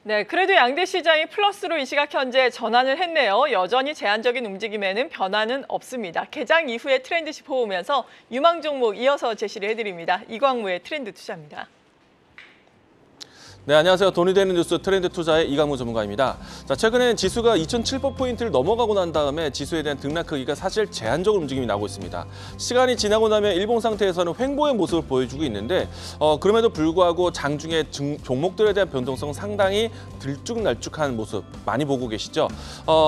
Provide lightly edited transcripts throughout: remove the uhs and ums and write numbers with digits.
네, 그래도 양대 시장이 플러스로 이 시각 현재 전환을 했네요. 여전히 제한적인 움직임에는 변화는 없습니다. 개장 이후의 트렌드 짚어보면서 유망 종목 이어서 제시를 해드립니다. 이광무의 트렌드 투자입니다. 네, 안녕하세요. 돈이 되는 뉴스 트렌드 투자의 이광무 전문가입니다. 자, 최근엔 지수가 2,007포인트를 넘어가고 난 다음에 지수에 대한 등락 크기가 사실 제한적인 움직임이 나오고 있습니다. 시간이 지나고 나면 일봉 상태에서는 횡보의 모습을 보여주고 있는데 그럼에도 불구하고 장중에 종목들에 대한 변동성 상당히 들쭉날쭉한 모습 많이 보고 계시죠.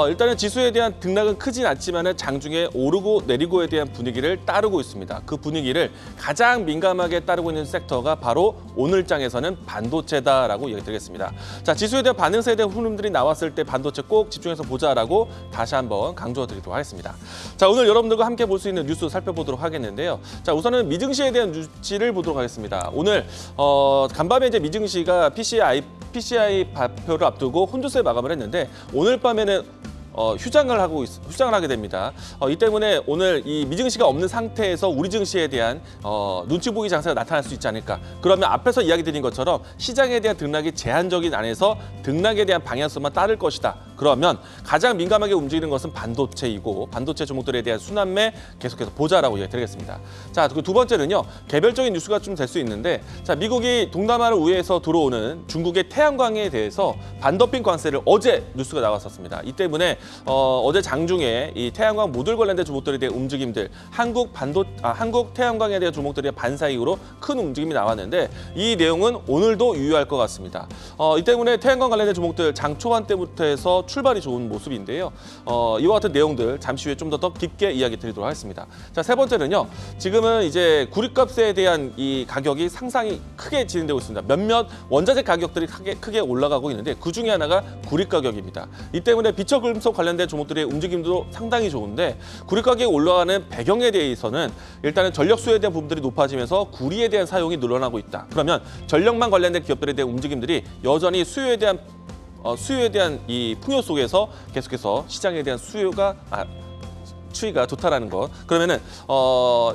일단은 지수에 대한 등락은 크진 않지만 장중에 오르고 내리고에 대한 분위기를 따르고 있습니다. 그 분위기를 가장 민감하게 따르고 있는 섹터가 바로 오늘장에서는 반도체다. 라고 얘기 드리겠습니다. 자, 지수에 대한 반응세에 대한 흐름들이 나왔을 때 반도체 꼭 집중해서 보자라고 다시 한번 강조드리도록 하겠습니다. 자, 오늘 여러분들과 함께 볼 수 있는 뉴스 살펴보도록 하겠는데요. 자, 우선은 미증시에 대한 뉴스를 보도록 하겠습니다. 오늘 간밤에 이제 미증시가 PCI 발표를 앞두고 혼조세 마감을 했는데 오늘 밤에는 휴장을 하게 됩니다. 이 때문에 오늘 이 미증시가 없는 상태에서 우리 증시에 대한 눈치 보기 장세가 나타날 수 있지 않을까. 그러면 앞에서 이야기 드린 것처럼 시장에 대한 등락이 제한적인 안에서 등락에 대한 방향성만 따를 것이다. 그러면 가장 민감하게 움직이는 것은 반도체이고 반도체 종목들에 대한 순환매 계속해서 보자라고 얘기 드리겠습니다. 자, 그 두 번째는요. 개별적인 뉴스가 좀 될 수 있는데 자, 미국이 동남아를 우회해서 들어오는 중국의 태양광에 대해서 반더핑 관세를 어제 뉴스가 나왔었습니다. 이 때문에 어제 장중에 이 태양광 모듈 관련된 종목들에 대한 움직임들, 한국 태양광에 대한 종목들의 반사이익으로 큰 움직임이 나왔는데 이 내용은 오늘도 유효할 것 같습니다. 이 때문에 태양광 관련된 종목들 장 초반 때부터 해서 출발이 좋은 모습인데요. 이와 같은 내용들 잠시 후에 좀 더 깊게 이야기 드리도록 하겠습니다. 자, 세 번째는요. 지금은 이제 구리값에 대한 이 가격이 상상이 크게 진행되고 있습니다. 몇몇 원자재 가격들이 크게 올라가고 있는데 그 중에 하나가 구리 가격입니다. 이 때문에 비처금속 관련된 종목들의 움직임도 상당히 좋은데 구리 가격이 올라가는 배경에 대해서는 일단은 전력 수요에 대한 부분들이 높아지면서 구리에 대한 사용이 늘어나고 있다. 그러면 전력망 관련된 기업들에 대한 움직임들이 여전히 수요에 대한 이 풍요 속에서 계속해서 시장에 대한 추이가 좋다라는 것. 그러면은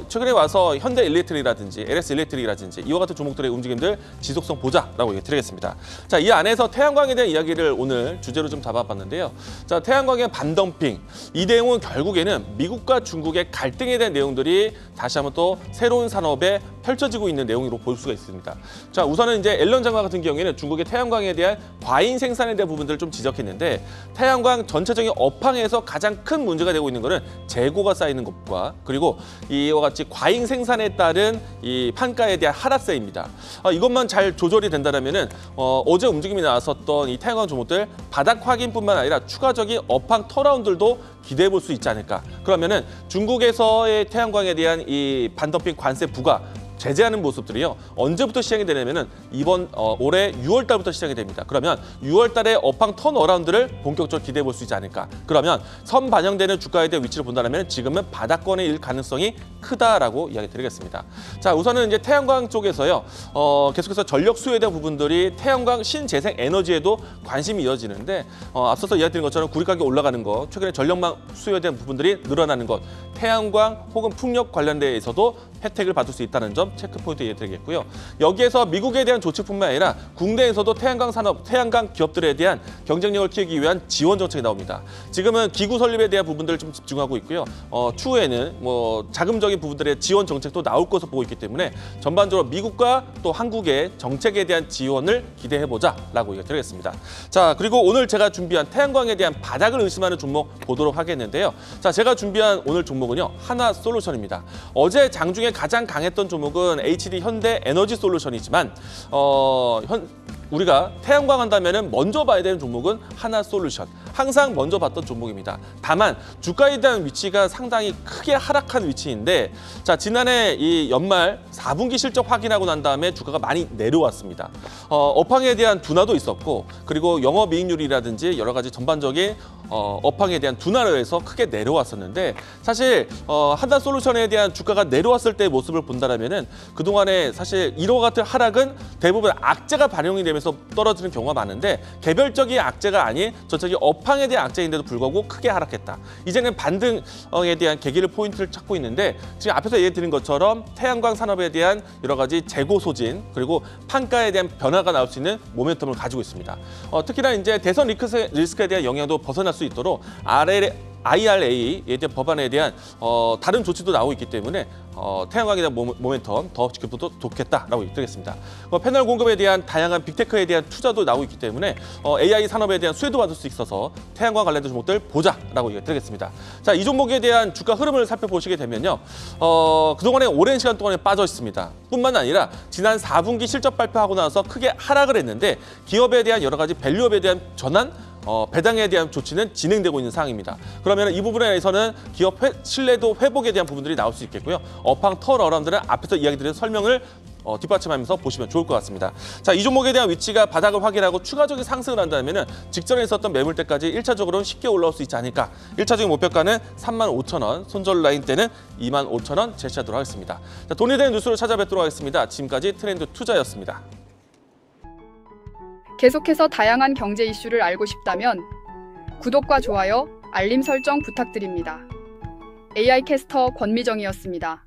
최근에 와서 현대 일렉트릭이라든지 LS 일렉트릭이라든지 이와 같은 종목들의 움직임들 지속성 보자라고 얘기 드리겠습니다. 자, 이 안에서 태양광에 대한 이야기를 오늘 주제로 좀 잡아봤는데요. 자, 태양광의 반덤핑. 이 내용은 결국에는 미국과 중국의 갈등에 대한 내용들이 다시 한번 또 새로운 산업에 펼쳐지고 있는 내용으로 볼 수가 있습니다. 자, 우선은 이제 앨런 장관 같은 경우에는 중국의 태양광에 대한 과잉 생산에 대한 부분들을 좀 지적했는데 태양광 전체적인 업황에서 가장 큰 문제가 되고 있는 것은 재고가 쌓이는 것과 그리고 이와 같이 과잉 생산에 따른 이 판가에 대한 하락세입니다. 이것만 잘 조절이 된다면은 어제 움직임이 나왔었던 이 태양광 종목들 바닥 확인뿐만 아니라 추가적인 업황 턴어라운드도 기대해 볼 수 있지 않을까. 그러면은 중국에서의 태양광에 대한 이 반덤핑 관세 부과 제재하는 모습들이요. 언제부터 시작이 되냐면은 이번 올해 6월 달부터 시작이 됩니다. 그러면 6월 달에 업황 턴어라운드를 본격적으로 기대해 볼 수 있지 않을까. 그러면 선 반영되는 주가에 대한 위치를 본다면 지금은 바닥권에 일 가능성이 크다라고 이야기 드리겠습니다. 자, 우선은 이제 태양광 쪽에서요. 계속해서 전력 수요에 대한 부분들이 태양광 신재생 에너지에도 관심이 이어지는데 앞서서 이야기 드린 것처럼 구리 가격이 올라가는 것, 최근에 전력망 수요에 대한 부분들이 늘어나는 것, 태양광 혹은 풍력 관련돼서도 혜택을 받을 수 있다는 점 체크 포인트 얘기드리겠고요. 여기에서 미국에 대한 조치뿐만 아니라 국내에서도 태양광 산업, 태양광 기업들에 대한 경쟁력을 키우기 위한 지원 정책이 나옵니다. 지금은 기구 설립에 대한 부분들을 좀 집중하고 있고요. 추후에는 자금적인 부분들의 지원 정책도 나올 것으로 보고 있기 때문에 전반적으로 미국과 또 한국의 정책에 대한 지원을 기대해보자라고 얘기드리겠습니다. 자, 그리고 오늘 제가 준비한 태양광에 대한 바닥을 의심하는 종목 보도록 하겠는데요. 자, 제가 준비한 오늘 종목은요. 하나솔루션입니다. 어제 장중에 가장 강했던 종목은 HD 현대 에너지 솔루션이지만 우리가 태양광 한다면 먼저 봐야 되는 종목은 하나솔루션. 항상 먼저 봤던 종목입니다. 다만 주가에 대한 위치가 상당히 크게 하락한 위치인데 자, 지난해 이 연말 4분기 실적 확인하고 난 다음에 주가가 많이 내려왔습니다. 업황에 대한 둔화도 있었고 그리고 영업이익률이라든지 여러 가지 전반적인 업황에 대한 둔화로 해서 크게 내려왔었는데 사실 하나솔루션에 대한 주가가 내려왔을 때의 모습을 본다면은 그동안에 사실 이와 같은 하락은 대부분 악재가 반영이 되면서 떨어지는 경우가 많은데 개별적인 악재가 아닌 전체적인 업황 업황에 대한 악재인데도 불구하고 크게 하락했다. 이제는 반등에 대한 계기를 포인트를 찾고 있는데 지금 앞에서 얘기 드린 것처럼 태양광 산업에 대한 여러 가지 재고 소진 그리고 판가에 대한 변화가 나올 수 있는 모멘텀을 가지고 있습니다. 특히나 이제 대선 리스크에 대한 영향도 벗어날 수 있도록 IRA에 대한 법안에 대한 다른 조치도 나오고 있기 때문에 태양광에 대한 모멘텀 더 지켜보도 좋겠다라고 드리겠습니다. 패널 공급에 대한 다양한 빅테크에 대한 투자도 나오고 있기 때문에 AI 산업에 대한 수혜도 받을 수 있어서 태양광 관련된 종목들 보자라고 드리겠습니다. 자, 이 종목에 대한 주가 흐름을 살펴보시게 되면요. 그동안에 오랜 시간 동안에 빠져 있습니다. 뿐만 아니라 지난 4분기 실적 발표하고 나서 크게 하락을 했는데 기업에 대한 여러 가지 밸류업에 대한 전환 배당에 대한 조치는 진행되고 있는 상황입니다. 그러면 이 부분에 대해서는 기업 신뢰도 회복에 대한 부분들이 나올 수 있겠고요. 업황 턴어라운드는 앞에서 이야기 드린 설명을 뒷받침하면서 보시면 좋을 것 같습니다. 자, 이 종목에 대한 위치가 바닥을 확인하고 추가적인 상승을 한다면 직전에 있었던 매물대까지 1차적으로는 쉽게 올라올 수 있지 않을까. 1차적인 목표가는 35,000원, 손절 라인 때는 25,000원 제시하도록 하겠습니다. 자, 돈이 되는 뉴스로 찾아뵙도록 하겠습니다. 지금까지 트렌드 투자였습니다. 계속해서 다양한 경제 이슈를 알고 싶다면 구독과 좋아요, 알림 설정 부탁드립니다. AI 캐스터 권미정이었습니다.